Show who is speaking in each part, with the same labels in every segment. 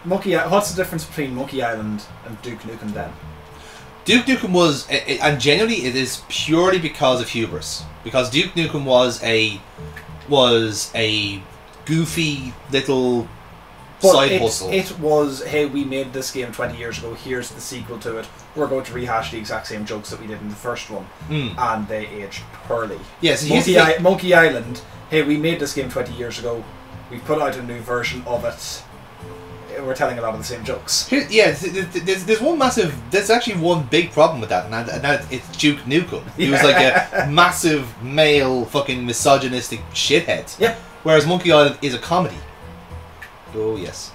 Speaker 1: What's the difference between Monkey Island and Duke Nukem then?
Speaker 2: Duke Nukem was, and genuinely it is purely because of hubris. Because Duke Nukem was a goofy little side hustle.
Speaker 1: It was, hey, we made this game 20 years ago, here's the sequel to it. We're going to rehash the exact same jokes that we did in the first one. And they aged poorly.
Speaker 2: Yes,
Speaker 1: Monkey Island, hey, we made this game 20 years ago. We put out a new version of it. We're telling a lot of the same jokes. There's
Speaker 2: actually one big problem with that, and that it's Duke Nukem. He was like a massive male fucking misogynistic shithead.
Speaker 1: Yep.
Speaker 2: Whereas Monkey Island is a comedy. Oh yes.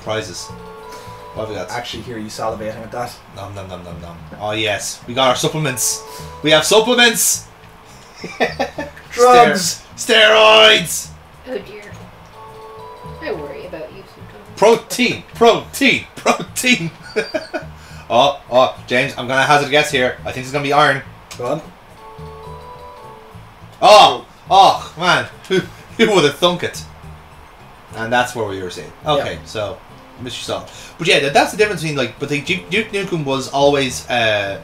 Speaker 2: Prizes. What have we got?
Speaker 1: I actually hear you salivating at that.
Speaker 2: Nom nom nom nom nom. Oh yes. We got our supplements. We have supplements!
Speaker 1: Drugs!
Speaker 2: Steroids!
Speaker 3: Oh dear. I worry about you sometimes.
Speaker 2: Protein! Oh, James, I'm gonna hazard a guess here. I think it's gonna be iron.
Speaker 1: Go on.
Speaker 2: Oh, man. Who would have thunk it? And that's where we were saying. Okay, so, Mr. Salt. But yeah, that's the difference between, like, but the Duke Nukem was always,
Speaker 1: a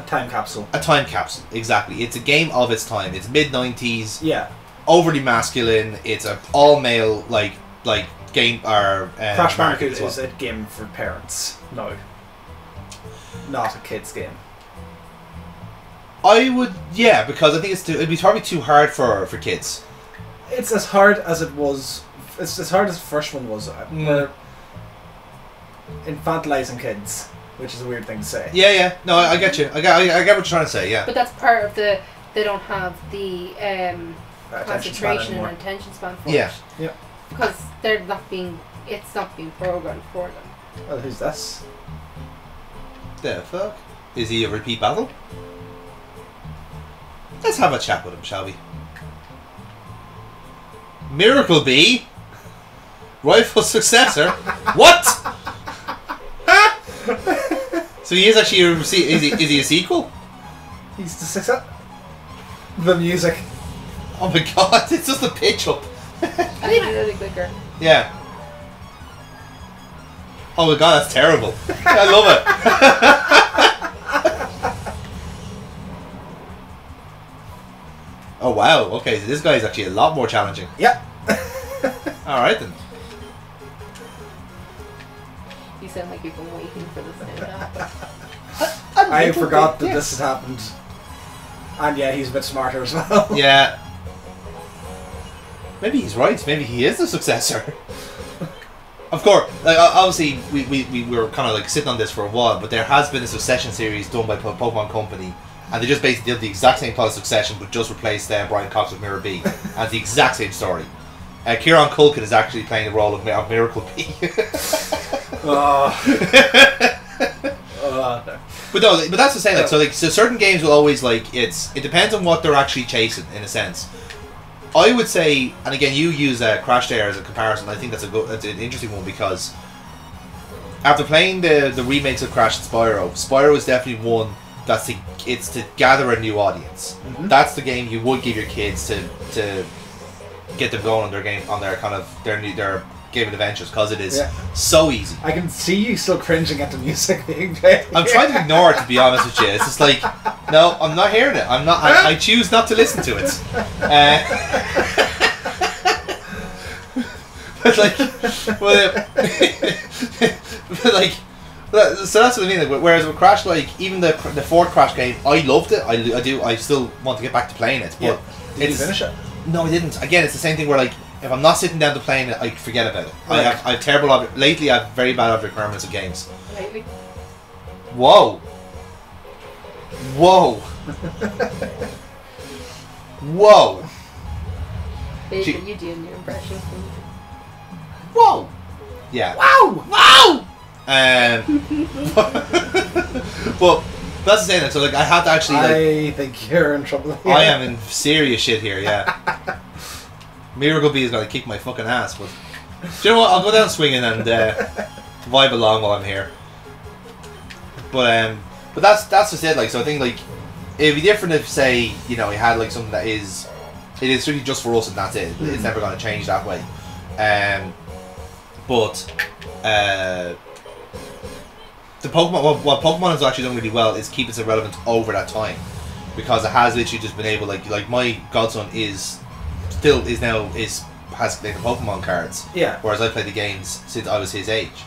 Speaker 1: time capsule.
Speaker 2: A time capsule, exactly. It's a game of its time. It's mid-90s.
Speaker 1: Yeah.
Speaker 2: Overly masculine. It's a all-male, like game, or...
Speaker 1: Crash Bandicoot is a game for parents. No. Not a kid's game.
Speaker 2: I would, yeah, because I think it'd be probably too hard for kids.
Speaker 1: It's as hard as it was... It's as hard as the first one was. We're infantilizing kids, which is a weird thing to say.
Speaker 2: Yeah. No, I get you. I get what you're trying to say, yeah.
Speaker 3: But that's part of the... They don't have the concentration and attention span for it.
Speaker 2: Yeah.
Speaker 3: Because they're not being... It's not being programmed for them.
Speaker 1: Well, who's this?
Speaker 2: The fuck? Is he a repeat battle? Let's have a chat with him, shall we? Miror B? Rightful successor? What? So he is actually is he a sequel?
Speaker 1: He's the successor. The music.
Speaker 2: Oh my god, it's just a pitch up.
Speaker 3: I think it's really quicker.
Speaker 2: Yeah. Oh my god, that's terrible. I love it. Oh wow, okay, so this guy is actually a lot more challenging.
Speaker 1: Yeah.
Speaker 2: Alright then.
Speaker 3: You sound like you've been waiting for this to happen.
Speaker 1: I forgot that this has happened. And yeah, he's a bit smarter as well.
Speaker 2: Yeah. Maybe he's right, maybe he is the successor. Of course, like obviously we were kind of like sitting on this for a while, but there has been a Succession series done by Pokémon Company, and they just basically did the exact same plot of Succession, but just replaced Brian Cox with Miror B, and the exact same story. Kieran Culkin is actually playing the role of Miracle B. But no, but that's the same. Like, so certain games will always it depends on what they're actually chasing in a sense. I would say, and again, you use Crash there as a comparison. I think that's an interesting one because after playing the remakes of Crash and Spyro is definitely one it's to gather a new audience. Mm-hmm. That's the game you would give your kids to get them going on their game on their game adventures because it is so easy.
Speaker 1: I can see you still cringing at the music being played.
Speaker 2: I'm trying to ignore it, to be honest with you. It's just like, no, I'm not hearing it. I'm not. I choose not to listen to it. So that's what I mean. Like, whereas with Crash, even the fourth Crash game, I loved it. I do. I still want to get back to playing it. But
Speaker 1: did you finish it?
Speaker 2: No, I didn't. Again, it's the same thing where if I'm not sitting down to playing it, I forget about it.
Speaker 1: Right.
Speaker 2: I have terrible lately. I have very bad object requirements of games.
Speaker 3: Lately.
Speaker 2: Whoa. Whoa.
Speaker 3: Baby, you doing your impression?
Speaker 2: Whoa. Yeah.
Speaker 1: Wow.
Speaker 2: But that's the same. So I have to actually.
Speaker 1: I think you're in trouble here.
Speaker 2: I am in serious shit here. Yeah. Miror B is gonna kick my fucking ass, but do you know what? I'll go down swinging and vibe along while I'm here. But that's just it. So I think it'd be different if say we had something that it is really just for us and that's it. It's never gonna change that way. But the Pokemon, what Pokemon has actually done really well is keep its relevance over that time, because it has literally just been able, like my godson has like the Pokemon cards.
Speaker 1: Yeah.
Speaker 2: Whereas I played the games since I was his age.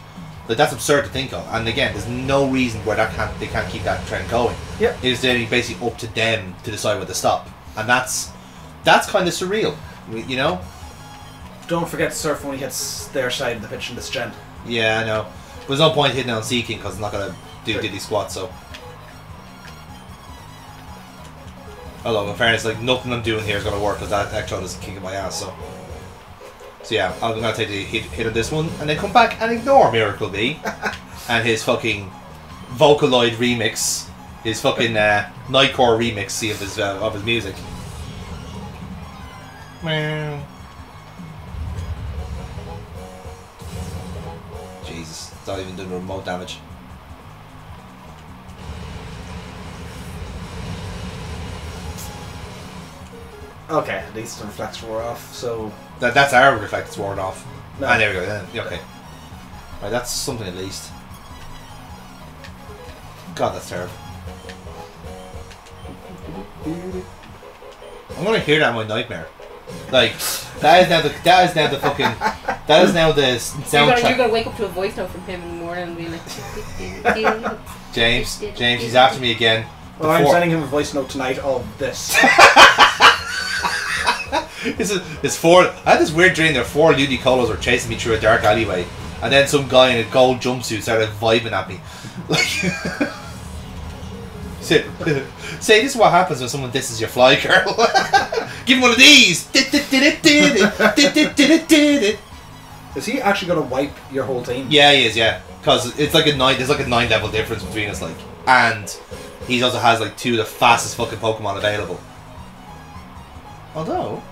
Speaker 2: Like, that's absurd to think of. And again, there's no reason where they can't keep that trend going.
Speaker 1: Yep.
Speaker 2: It is then basically up to them to decide when to stop, and that's kind of surreal, you know.
Speaker 1: Don't forget to surf when he hits their side of the pitch in this gen.
Speaker 2: Yeah, I know. There's no point hitting on Seeking because it's not gonna do diddly squat. So, although in fairness, like, nothing I'm doing here is gonna work because that Electrode is kicking my ass. So yeah, I'm gonna take the hit on this one and then come back and ignore Miracle B and his fucking Vocaloid remix, his fucking Nightcore remix of his music. Jesus, it's not even doing remote damage.
Speaker 1: Okay, at least the reflects wore off, so...
Speaker 2: That's our reflects worn off.
Speaker 1: No.
Speaker 2: Ah, there we go, then. Okay. Right, that's something at least. God, that's terrible. I'm gonna hear that in my nightmare. Like, that is now the fucking... That is now the soundtrack.
Speaker 3: You're gonna wake up to a voice note from him in the morning and be like...
Speaker 2: James, he's after me again.
Speaker 1: Well, I'm sending him a voice note tonight of this.
Speaker 2: It's four. I had this weird dream. There were 4 Ludicolo's were chasing me through a dark alleyway, and then some guy in a gold jumpsuit started vibing at me. Like, say, this is what happens when someone disses your fly girl. Give him one of these.
Speaker 1: Is he actually going to wipe your whole team?
Speaker 2: Yeah, he is. Yeah, because it's like there's like a 9 level difference between us, like, and he also has like 2 of the fastest fucking Pokemon available. Although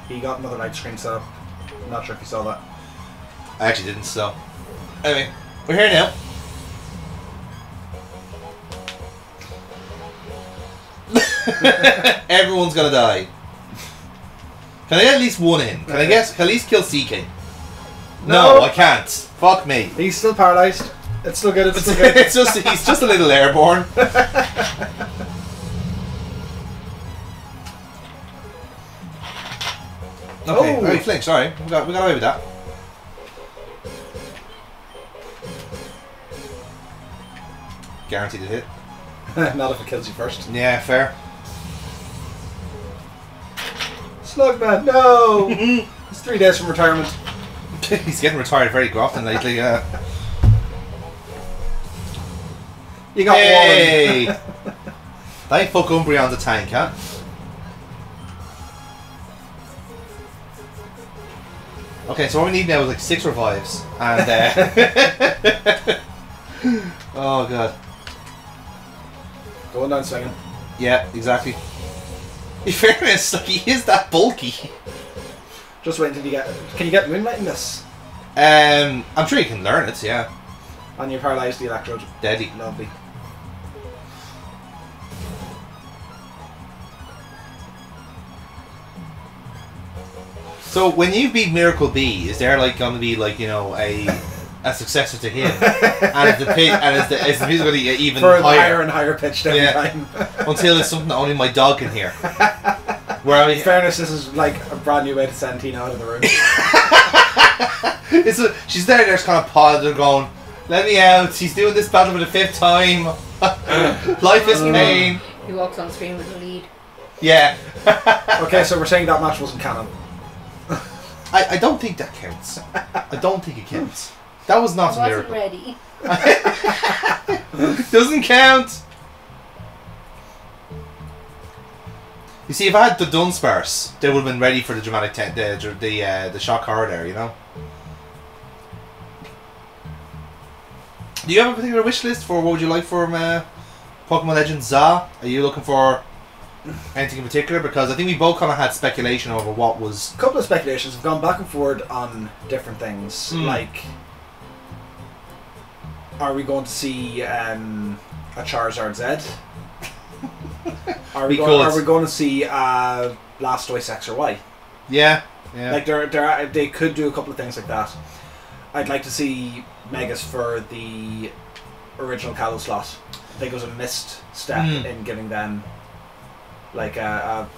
Speaker 1: he got another light screen set up. I'm not sure if you saw that.
Speaker 2: I actually didn't, so anyway, we're here now. Everyone's gonna die. Can I get at least one in? Can I at least kill CK? No, I can't. Fuck me.
Speaker 1: He's still paralyzed. It's still good. It's still good.
Speaker 2: He's just a little airborne. Okay, very flick, sorry. We got away with that. Guaranteed to hit.
Speaker 1: Not if it kills you first.
Speaker 2: Yeah, fair.
Speaker 1: Slugman, no! It's 3 days from retirement.
Speaker 2: He's getting retired very often lately.
Speaker 1: You got
Speaker 2: hey!
Speaker 1: one.
Speaker 2: They fuck Umbreon's a tank, huh? Okay, so what we need now is like 6 revives, and oh god.
Speaker 1: Going down swinging.
Speaker 2: Yeah, exactly. In fairness, like, he is that bulky.
Speaker 1: Just wait until you get... Can you get Moonlight in this?
Speaker 2: I'm sure you can learn it, yeah.
Speaker 1: And you paralyze the Electrode.
Speaker 2: Deadly.
Speaker 1: Lovely.
Speaker 2: So when you beat Miracle B, is there like going to be like, you know, a successor to him, and is the music going to get even
Speaker 1: higher and higher pitched every time
Speaker 2: until it's something that only my dog can hear? Where
Speaker 1: in fairness, this is like a brand new way to send Tina out of the room.
Speaker 2: She's there, just kind of pausing, going, "Let me out! He's doing this battle for the 5th time. Life is pain."
Speaker 3: He walks on screen with the lead.
Speaker 2: Yeah.
Speaker 1: Okay, so we're saying that match wasn't canon.
Speaker 2: I don't think that counts. I don't think it counts. That was not a miracle.
Speaker 3: Ready.
Speaker 2: Doesn't count. You see, if I had the Dunsparce, they would have been ready for the dramatic the shock horror there, you know. Do you have a particular wish list for what would you like from Pokemon Legends ZA? Are you looking for anything in particular? Because I think we both kind of had speculation over what was...
Speaker 1: A couple of speculations have gone back and forward on different things. Like, are we going to see a Charizard Z? Are we going to see Blastoise X or Y?
Speaker 2: Yeah. Yeah.
Speaker 1: Like they could do a couple of things like that. I'd like to see Megas for the original Kalos slot. I think it was a missed step in giving them like a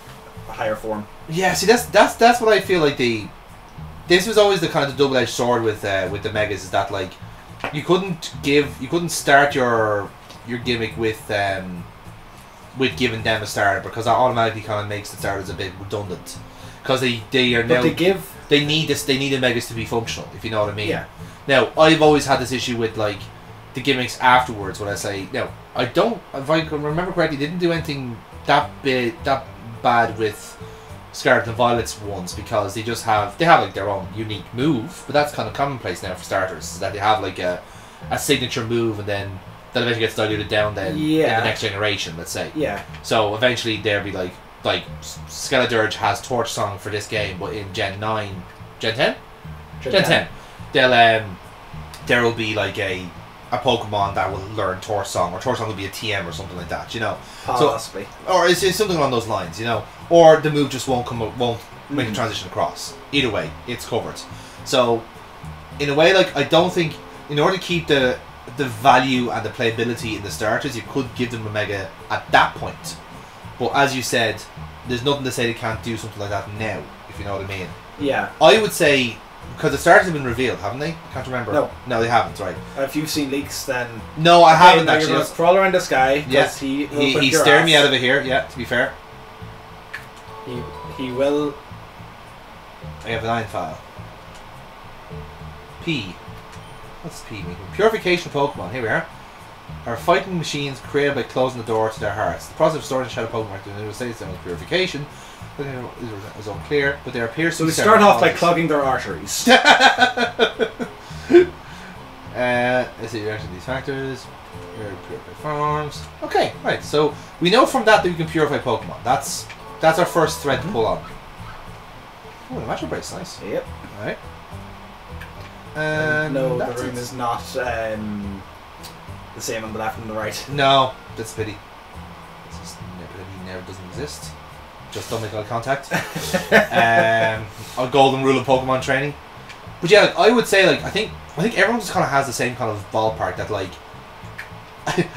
Speaker 1: higher form.
Speaker 2: Yeah, see that's what I feel like this was always the kind of double-edged sword with the Megas, is that like you couldn't start your gimmick with giving them a starter, because that automatically kind of makes the starters a bit redundant, because they are now they need the Megas to be functional, if you know what I mean.
Speaker 1: Yeah.
Speaker 2: Now I've always had this issue with like the gimmicks afterwards, when I say no, I don't, if I can remember correctly, didn't do anything that bad with Scarlet and Violet's ones, because they have like their own unique move, but that's kind of commonplace now for starters, is that they have like a signature move, and then that eventually gets diluted down then in the next generation, let's say.
Speaker 1: Yeah.
Speaker 2: So eventually there'll be like Skeledirge has Torch Song for this game, but in Gen 9, Gen 10? Gen 10. There will be like a Pokemon that will learn Torch Song, or Torch Song will be a TM or something like that, you know.
Speaker 1: Possibly.
Speaker 2: So, or it's something along those lines, you know. Or the move just won't make a transition across. Either way, it's covered. So, in a way, like, I don't think, in order to keep the value and the playability in the starters, you could give them a Mega at that point. But as you said, there's nothing to say they can't do something like that now, if you know what I mean.
Speaker 1: Yeah.
Speaker 2: I would say, because the starters have been revealed, haven't they? I can't remember. No, they haven't, right.
Speaker 1: If you've seen leaks, then...
Speaker 2: No, I haven't, actually.
Speaker 1: You're going to crawl around this guy.
Speaker 2: Yes, he's staring me out of it here, yeah, to be fair.
Speaker 1: He will...
Speaker 2: I have an iron file. P. What's P mean? Purification of Pokemon, here we are. Are fighting machines created by closing the door to their hearts. The process of storing shadow Pokemon to the states of purification is unclear, but there appears to
Speaker 1: So
Speaker 2: be
Speaker 1: we start off by clogging their arteries.
Speaker 2: Let's see, reaction to these factors. Purify forms. Okay, right. So we know from that we can purify Pokemon. That's our first thread to pull on. Oh, the Magic Brace, nice.
Speaker 1: Yep.
Speaker 2: Alright.
Speaker 1: No, the room is not the same on the left and the right.
Speaker 2: No, that's a pity. Never doesn't exist. Just don't make eye contact. A golden rule of Pokemon training. But yeah, like, I would say, like, I think everyone just kind of has the same kind of ballpark that, like,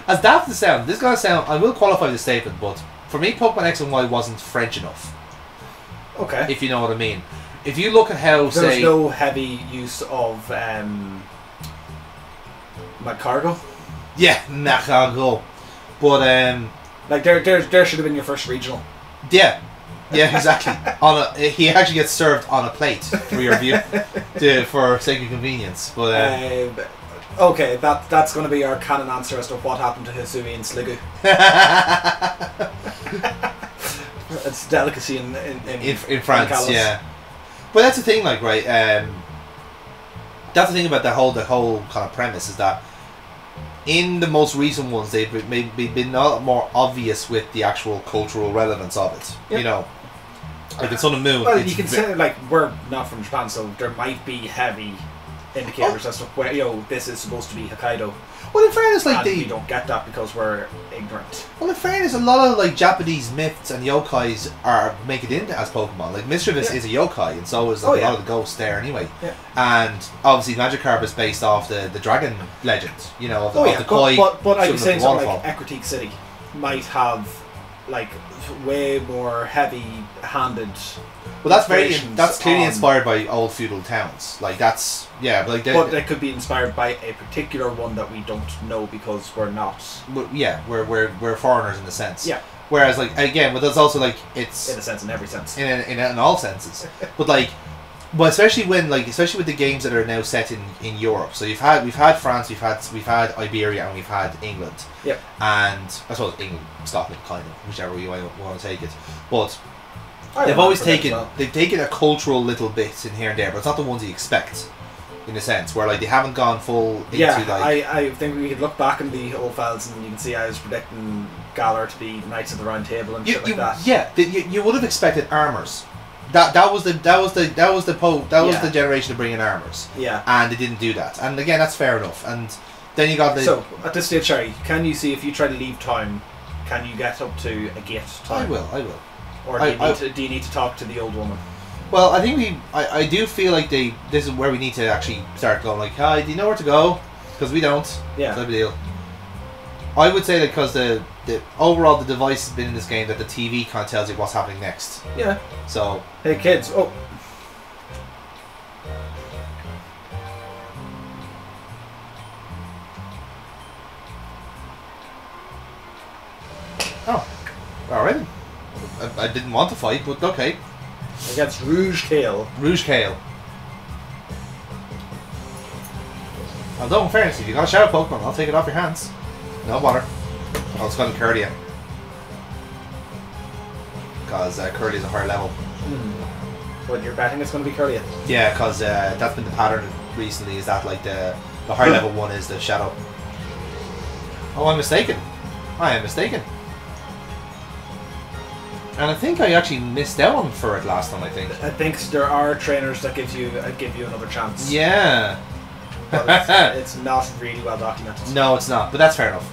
Speaker 2: as daft as it sounds, this is gonna sound, I will qualify this statement, but for me, Pokemon X and Y wasn't French enough. Okay. If you know what I mean. If you look at how,
Speaker 1: there's no heavy use of Magcargo.
Speaker 2: Yeah, Magcargo. But
Speaker 1: like there should have been your first regional.
Speaker 2: Yeah. Yeah, exactly. He actually gets served on a plate for your view, for sake of convenience. But
Speaker 1: okay, that's going to be our canon answer as to what happened to Hisui and Sliggoo. It's a delicacy in
Speaker 2: France,
Speaker 1: in
Speaker 2: yeah. But that's the thing, like, right? That's the thing about the whole kind of premise, is that in the most recent ones, they've been a lot more obvious with the actual cultural relevance of it. Yep. You know, like in Sun and Moon.
Speaker 1: Well, you can say, like, we're not from Japan, so there might be heavy indicators as to where, you know, this is supposed to be Hokkaido.
Speaker 2: Well, in fairness, like,
Speaker 1: we don't get that because we're ignorant.
Speaker 2: Well, in fairness, a lot of like Japanese myths and yokais make it into as Pokemon. Like Mischievous is a yokai, and so is like, a lot of the ghosts there anyway. Yeah. And obviously, Magikarp is based off the dragon legend, you know, of the koi.
Speaker 1: But I'd be saying something like Ecruteak City might have like way more heavy-handed.
Speaker 2: Well, that's clearly inspired by old feudal towns. Like that's but
Speaker 1: it could be inspired by a particular one that we don't know because we're not.
Speaker 2: We're foreigners in the sense.
Speaker 1: Yeah.
Speaker 2: Whereas, like, again, but that's also like it's
Speaker 1: in a sense, in every sense.
Speaker 2: In all senses, but like, well, especially with the games that are now set in Europe. So we've had France, we've had Iberia, and we've had England.
Speaker 1: Yep.
Speaker 2: And I suppose England, Scotland, kind of, whichever way you want to take it, but. They've always taken a cultural little bit in here and there, but it's not the ones you expect, in a sense, where like they haven't gone full into like.
Speaker 1: I think we could look back in the old files and you can see I was predicting Galar to be Knights of the Round Table and shit like that.
Speaker 2: Yeah, you would have expected armors. That was the generation to bring in armors.
Speaker 1: Yeah.
Speaker 2: And they didn't do that, and again that's fair enough. And then you got the.
Speaker 1: So at this stage, Sherry, can you see if you try to leave town, can you get up to a gate town?
Speaker 2: I will.
Speaker 1: Or do you need to talk to the old woman?
Speaker 2: Well, I think I do feel like this is where we need to actually start going like, hi, do you know where to go? Because we don't.
Speaker 1: Yeah.
Speaker 2: Type of deal. I would say that because the overall the device has been in this game that the TV kind of tells you what's happening next.
Speaker 1: Yeah.
Speaker 2: So.
Speaker 1: Hey kids. Oh.
Speaker 2: Oh. Alright. I didn't want to fight, but okay.
Speaker 1: Against Rouge Kale.
Speaker 2: Rouge Kale. Although, in fairness, if you got a Shadow Pokemon, I'll take it off your hands. No bother. I'll just go and Curly you. Because Curly is a higher level.
Speaker 1: But you're betting it's going to be Curly?
Speaker 2: Yeah, because that's been the pattern recently, is that like the higher level one is the Shadow. Oh, I'm mistaken. I am mistaken. And I think I actually missed out on for it last time, I think.
Speaker 1: I think there are trainers that give you another chance.
Speaker 2: Yeah.
Speaker 1: But it's not really well documented.
Speaker 2: No, it's not, but that's fair enough.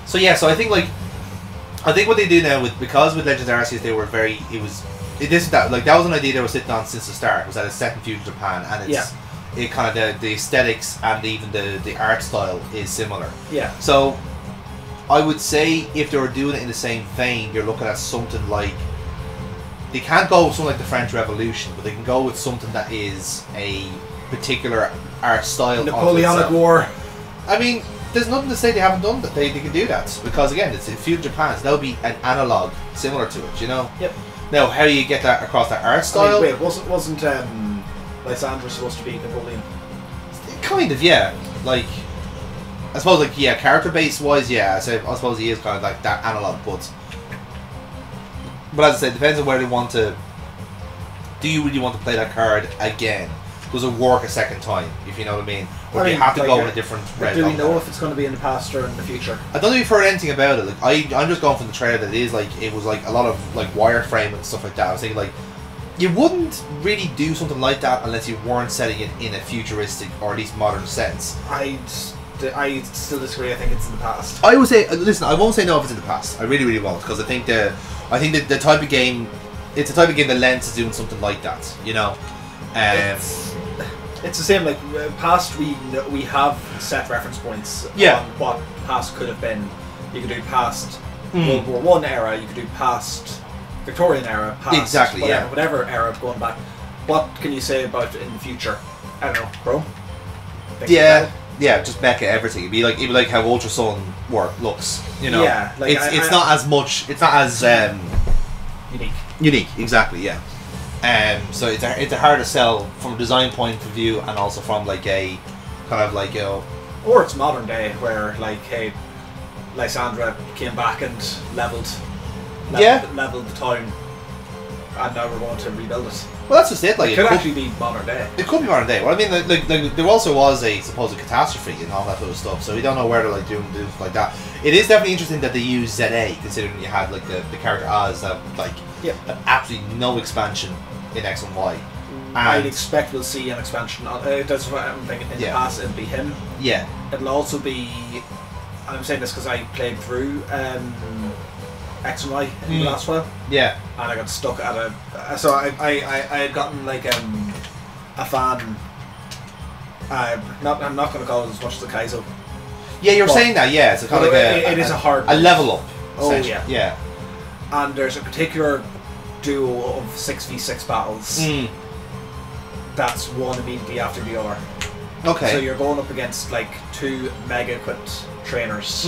Speaker 2: So yeah, so I think what they do now because with Legends Arceus they were that was an idea they were sitting on since the start, was that it's set in feudal Japan, and it's it kind of the aesthetics and even the art style is similar.
Speaker 1: Yeah.
Speaker 2: So I would say if they were doing it in the same vein, you're looking at something like, they can't go with something like the French Revolution, but they can go with something that is a particular art style.
Speaker 1: Napoleonic War.
Speaker 2: I mean, there's nothing to say they haven't done that. They can do that because again, it's in feudal Japan. So that'll be an analog similar to it, you know.
Speaker 1: Yep.
Speaker 2: Now, how you get that across that art style?
Speaker 1: I mean, wait, wasn't Lysandra supposed to be Napoleon?
Speaker 2: Kind of, yeah. Like, I suppose, like, yeah, character base wise, yeah. So I suppose he is kind of like that analog, but as I said, it depends on where they want to. Do you really want to play that card again? Does it work a second time, if you know what I mean? Or do you have to go in a different route?
Speaker 1: Do we know if it's going to be in the past or in the future?
Speaker 2: I don't know if you've heard anything about it. Like, I'm just going from the trailer that it was like a lot of like wireframe and stuff like that. I was thinking like, you wouldn't really do something like that unless you weren't setting it in a futuristic or at least modern sense.
Speaker 1: I still disagree. I think it's in the past.
Speaker 2: I would say, listen, I won't say no if it's in the past. I really, really won't, because I think the type of game, it's the type of game that lends to doing something like that. You know.
Speaker 1: It's the same, like, past we have set reference points on what past could have been. You could do past World War One era, you could do past Victorian era, past whatever era going back. What can you say about it in the future? I don't know, Chrome?
Speaker 2: Yeah, just mecha everything. It'd be like how Ultra Sun looks, you know.
Speaker 1: Yeah, like
Speaker 2: it's not as unique, exactly, yeah. So it's a harder sell from a design point of view, and also from like a kind of like, you know,
Speaker 1: or it's modern day where like, hey, Lysandra came back and leveled the town, and now we're going to rebuild it.
Speaker 2: Well, that's just it. Like,
Speaker 1: it could actually be modern day.
Speaker 2: It could be modern day. Well, I mean, like there also was a supposed catastrophe and all that sort of stuff, so we don't know where they're like doing stuff like that. It is definitely interesting that they use ZA, considering you had like the character Oz that had absolutely no expansion in X and Y. And
Speaker 1: I'd expect we'll see an expansion. That's what I'm thinking. In the past, it'll be him.
Speaker 2: Yeah.
Speaker 1: It'll also be. And I'm saying this because I played through X and Y in the last while. Yeah. And I got stuck at a. So I had gotten like a fan. I'm not going to call it as much as a Kaizo.
Speaker 2: Yeah, you're saying that. Yeah, it's kind of like
Speaker 1: it is a hard
Speaker 2: level up.
Speaker 1: Oh yeah.
Speaker 2: Yeah.
Speaker 1: And there's a particular duo of 6v6 battles. That's one immediately after the other.
Speaker 2: Okay.
Speaker 1: So you're going up against like two mega equipped trainers.